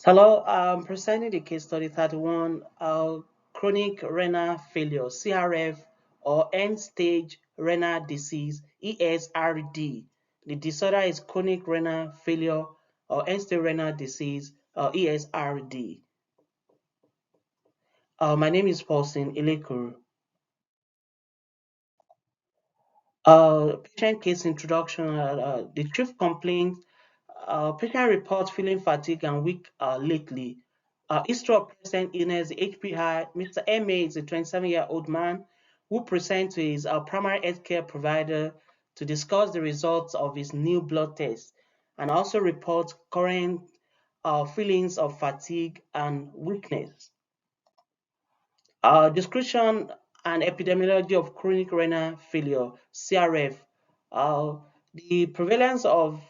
Hello, I'm presenting the case study 31, chronic renal failure, CRF, or end-stage renal disease, ESRD. The disorder is chronic renal failure or end-stage renal disease, or ESRD. My name is Paulson Ilekuru. Patient case introduction. The chief complaint. Patient reports feeling fatigue and weak lately. History of present illness, the HPI. Mr. MA is a 27-year-old man who presents to his primary healthcare provider to discuss the results of his new blood test and also reports current feelings of fatigue and weakness. Description and epidemiology of chronic renal failure, CRF. Uh, the prevalence of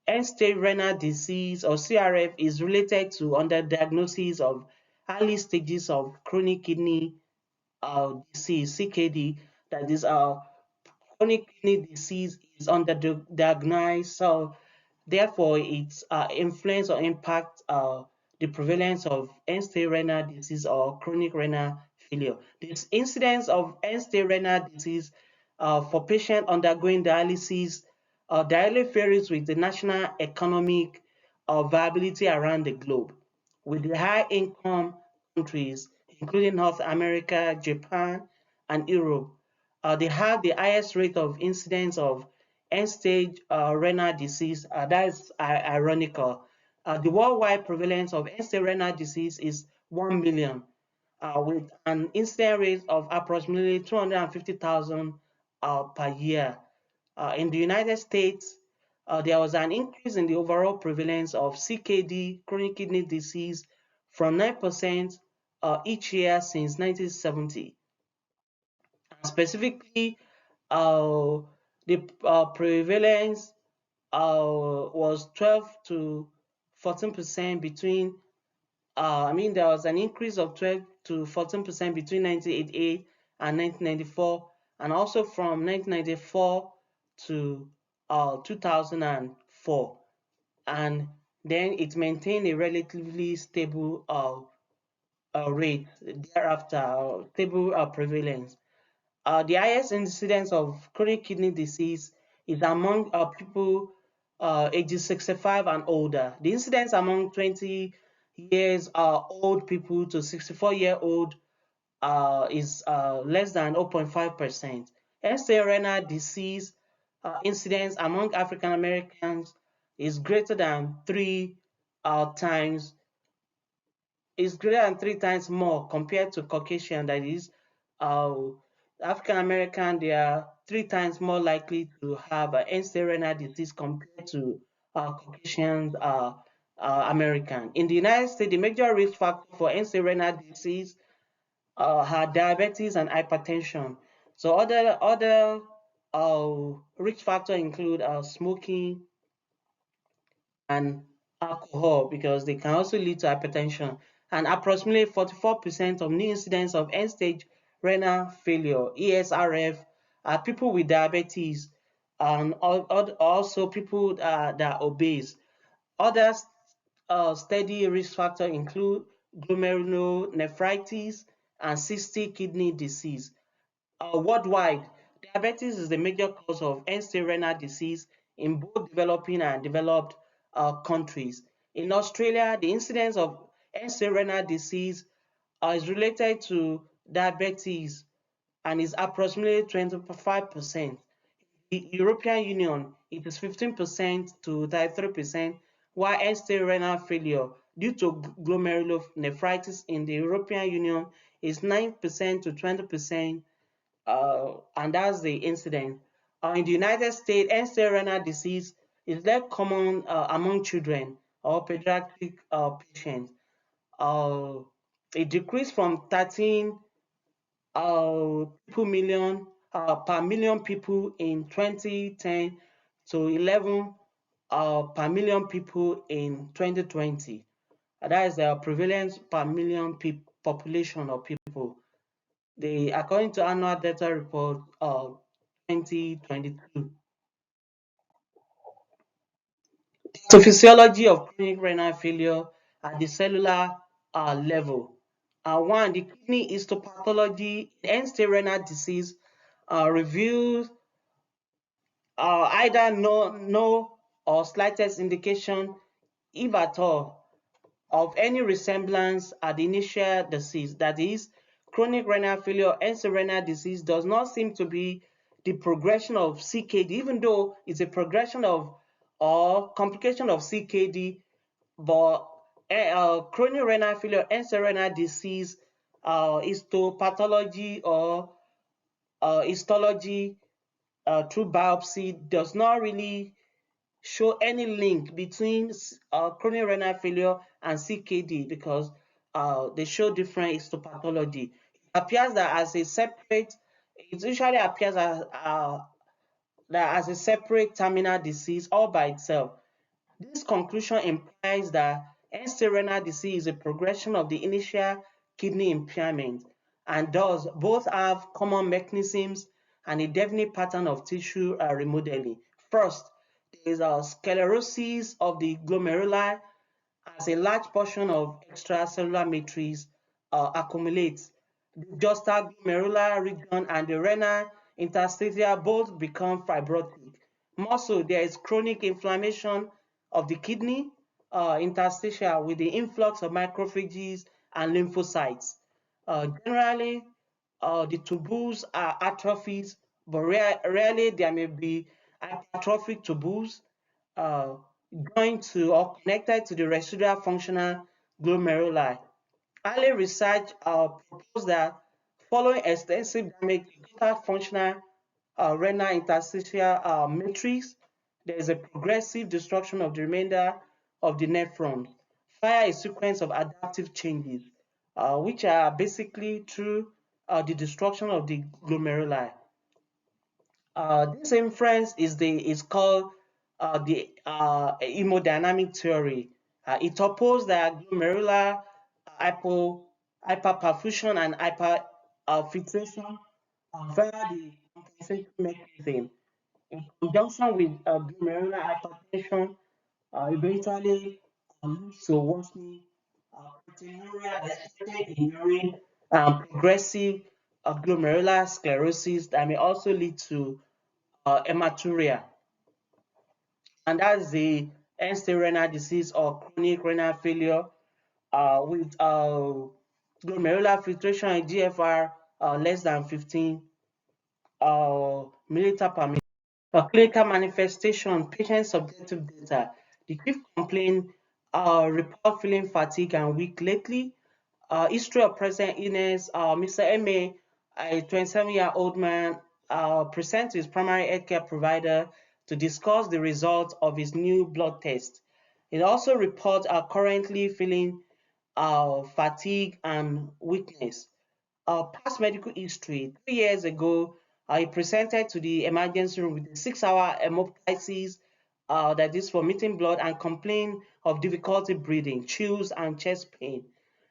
end-stage renal disease or CRF is related to underdiagnosis of early stages of chronic kidney disease, CKD. That is, chronic kidney disease is underdiagnosed. So therefore, its influence or impact the prevalence of end-stage renal disease or chronic renal failure. This incidence of end-stage renal disease for patients undergoing dialysis directly varies with the national economic viability around the globe. With the high-income countries, including North America, Japan, and Europe, they have the highest rate of incidence of end-stage renal disease. That is ironical. The worldwide prevalence of end-stage renal disease is 1 million, with an incidence rate of approximately 250,000 per year. In the United States, there was an increase in the overall prevalence of CKD, chronic kidney disease, from 9% each year since 1970. Specifically, the prevalence was 12 to 14% between, there was an increase of 12 to 14% between 1988 and 1994, and also from 1994 to 2004. And then it maintained a relatively stable rate thereafter, stable prevalence. The highest incidence of chronic kidney disease is among people ages 65 and older. The incidence among 20 years old people to 64-year-old is less than 0.5%. End-stage renal disease incidence among African Americans is greater than times is greater than three times more compared to Caucasian. That is, uh, African American, they are three times more likely to have end-stage renal disease compared to Caucasian American. In the United States, the major risk factor for end-stage renal disease are diabetes and hypertension. So other risk factors include smoking and alcohol, because they can also lead to hypertension. And approximately 44% of new incidents of end-stage renal failure, ESRF, are people with diabetes and also people that are obese. Other steady risk factors include glomerulonephritis and cystic kidney disease. Worldwide, diabetes is the major cause of end-stage renal disease in both developing and developed countries. In Australia, the incidence of end-stage renal disease is related to diabetes and is approximately 25%. The European Union, it is 15% to 33%, while end-stage renal failure due to glomerulonephritis in the European Union is 9% to 20%, and that's the incident. In the United States, end-stage renal disease is less common among children or pediatric patients. Uh, it decreased from 13 people million per million people in 2010 to 11 per million people in 2020. That is the prevalence per million population of people. According to annual data report of 2022. So physiology of chronic renal failure. at the cellular level. One, the kidney histopathology in end-stage renal disease reveals either no or slightest indication, if at all, of any resemblance at the initial disease. That is, chronic renal failure or end-stage renal disease does not seem to be the progression of CKD, even though it's a progression of or complication of CKD, but chronic renal failure, end-stage renal disease, histopathology or histology through biopsy does not really show any link between chronic renal failure and CKD because they show different histopathology. It appears that as a separate, it usually appears as a separate terminal disease all by itself. This conclusion implies that end-stage renal disease is a progression of the initial kidney impairment and thus both have common mechanisms and a definite pattern of tissue remodeling. First, there is a sclerosis of the glomeruli as a large portion of extracellular matrix accumulates. The distal glomerular region and the renal interstitial both become fibrotic. More so, there is chronic inflammation of the kidney interstitial with the influx of macrophages and lymphocytes. Generally, the tubules are atrophies, but rarely there may be hypertrophic tubules uh, joined to or connected to the residual functional glomeruli. Early research proposed that following extensive damage to total functional renal interstitial matrix, there is a progressive destruction of the remainder of the nephron via a sequence of adaptive changes, which are basically through the destruction of the glomeruli. This inference is called the hemodynamic theory. It opposes that glomerular hyperperfusion and hyperfiltration via the compensatory mechanism in conjunction with glomerular hypertension eventually leads to worsening proteinuria, especially in urine, and progressive glomerular sclerosis that may also lead to hematuria, and that's the end-stage renal disease or chronic renal failure with glomerular filtration in GFR less than 15 milliliter per minute. Clinical manifestation, patient subjective data. The chief complaint report feeling fatigue and weak lately. History of present illness. Mr. M.A., a 27-year-old man, presents to his primary healthcare provider to discuss the results of his new blood test. It also reports currently feeling fatigue and weakness. Past medical history. 3 years ago, he presented to the emergency room with a 6-hour hemoptysis that is vomiting blood and complained of difficulty breathing, chills, and chest pain.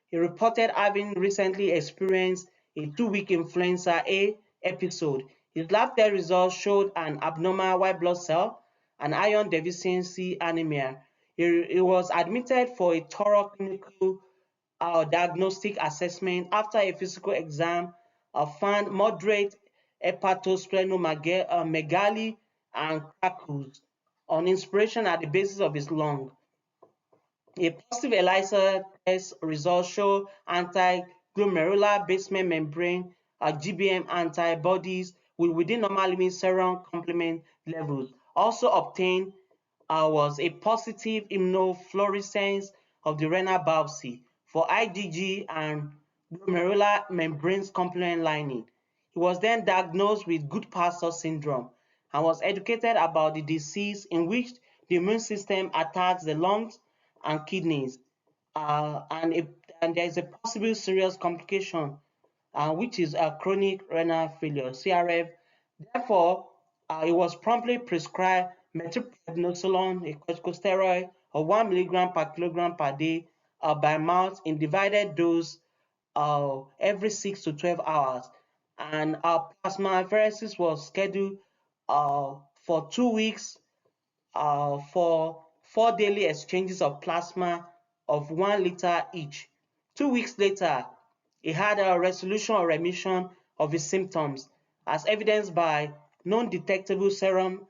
He reported having recently experienced a 2-week influenza A episode. His lab test results showed an abnormal white blood cell and iron deficiency anemia. He was admitted for a thorough clinical diagnostic assessment after a physical exam found moderate hepatosplenomegaly and crackles on inspiration at the basis of his lung. A positive ELISA test results show anti-glomerular basement membrane GBM antibodies with within normal limit serum complement levels. Also obtained was a positive immunofluorescence of the renal biopsy for IgG and glomerular membranes complement lining. He was then diagnosed with Goodpasture syndrome and was educated about the disease in which the immune system attacks the lungs and kidneys, and there is a possible serious complication, which is a chronic renal failure (CRF). Therefore, it was promptly prescribed methylprednisolone, a corticosteroid, of 1 milligram per kilogram per day by mouth in divided dose every 6 to 12 hours. And plasmapheresis was scheduled for 2 weeks for 4 daily exchanges of plasma of 1 liter each. 2 weeks later, he had a resolution or remission of his symptoms, as evidenced by non-detectable serum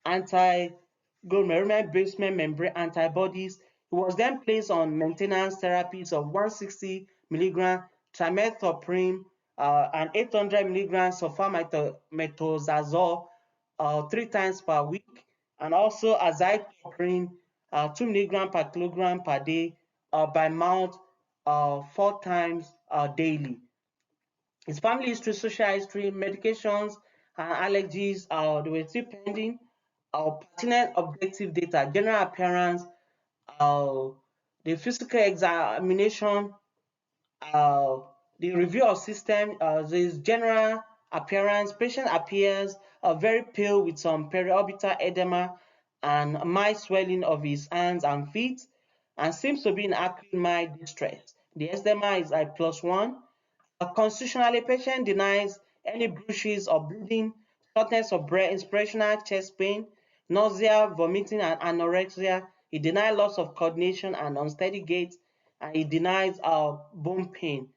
anti-glomerular basement membrane antibodies. He was then placed on maintenance therapies of 160 milligram trimethoprim and 800 milligrams sulfamethoxazole 3 times per week, and also azathioprine 2 milligram per kilogram per day by mouth 4 times daily. His family history, social history, medications, and allergies, they were still pending. Pertinent objective data, general appearance, uh, the physical examination, uh, the review of system, this general appearance, patient appears very pale with some periorbital edema and mild swelling of his hands and feet, and seems to be in acute mild distress. The eczema is at +1. Constitutionally, patient denies any bruises or bleeding, shortness of breath, inspirational chest pain, nausea, vomiting, and anorexia. He denies loss of coordination and unsteady gait, and he denies bone pain.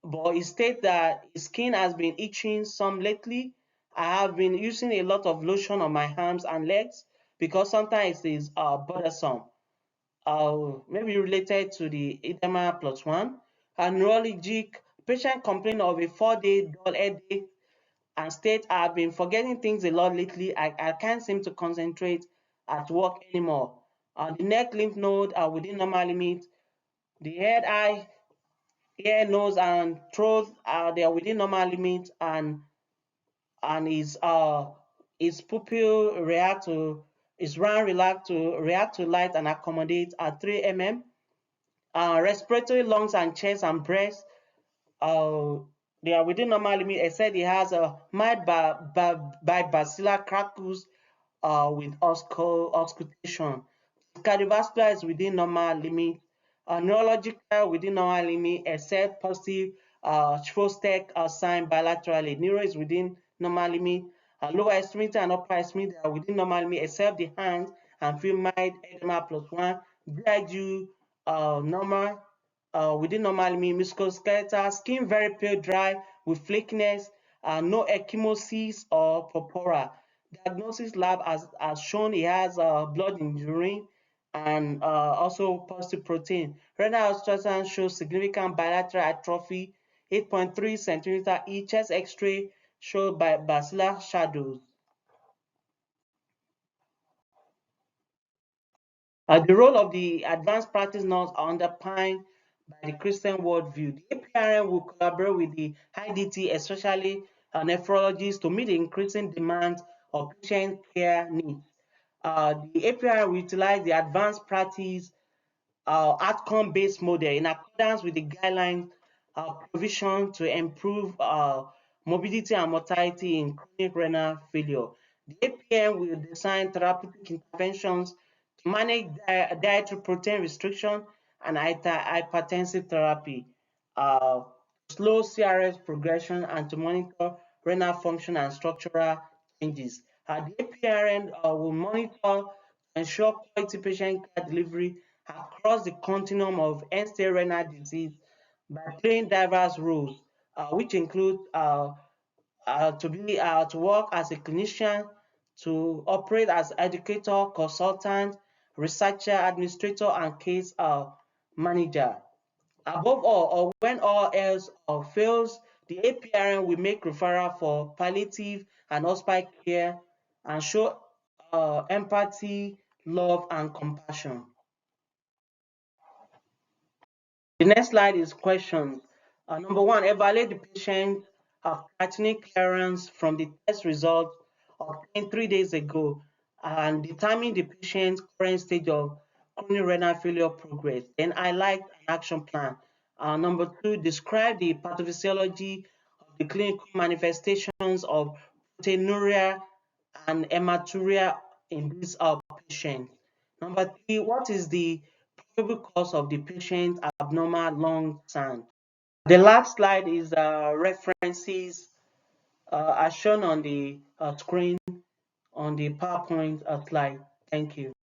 But he states that his skin has been itching some lately. I have been using a lot of lotion on my arms and legs because sometimes it is bothersome. Maybe related to the edema +1. A neurologic patient complained of a 4-day dull headache and state I've been forgetting things a lot lately. I can't seem to concentrate at work anymore. The neck lymph node are within normal limit. The head, eye, ear, nose, and throat they are within normal limit, and his pupil react to his round react to light and accommodate at 3 mm. Respiratory, lungs, and chest and breast, uh, they are within normal limit, except he has a mild bibacillar crackles with auscultation. Cardiovascular is within normal limit. Neurological within normal limit, except positive Schwostek sign bilaterally. Neuro is within normal limit. Lower extremity and upper extremity are within normal limit, except the hands and feel mild edema +1. GIG normal within normal limit. Musculoskeletal, skin very pale, dry with flakiness, no ecchymosis or purpura. Diagnosis lab has shown he has blood in urine and also positive protein. Renal ultrasound shows significant bilateral atrophy, 8.3 centimeter each. Chest X-ray showed by basilar shadows. The role of the advanced practice notes are underpinned by the Christian worldview. The APRN will collaborate with the IDT, especially nephrologists, to meet the increasing demands of patient care needs. The APRN will utilize the advanced practice outcome-based model in accordance with the guidelines provision to improve morbidity and mortality in chronic renal failure. The APM will design therapeutic interventions to manage dietary protein restriction and hypertensive therapy, uh, slow CRF progression, and to monitor renal function and structural changes. The APRN will monitor to ensure quality patient care delivery across the continuum of end-stage renal disease by playing diverse roles, which include to work as a clinician, to operate as educator, consultant, researcher, administrator, and case manager. Above all, or when all else fails, the APRN will make referral for palliative and hospice care and show empathy, love, and compassion. The next slide is questions. Number one, evaluate the patient creatinine clearance from the test results obtained 3 days ago and determine the patient's current stage of chronic renal failure progress. Then highlight an action plan. Number two, describe the pathophysiology of the clinical manifestations of proteinuria and hematuria in this patient. Number three, what is the probable cause of the patient's abnormal lung sound? The last slide is references as shown on the screen on the PowerPoint slide. Thank you.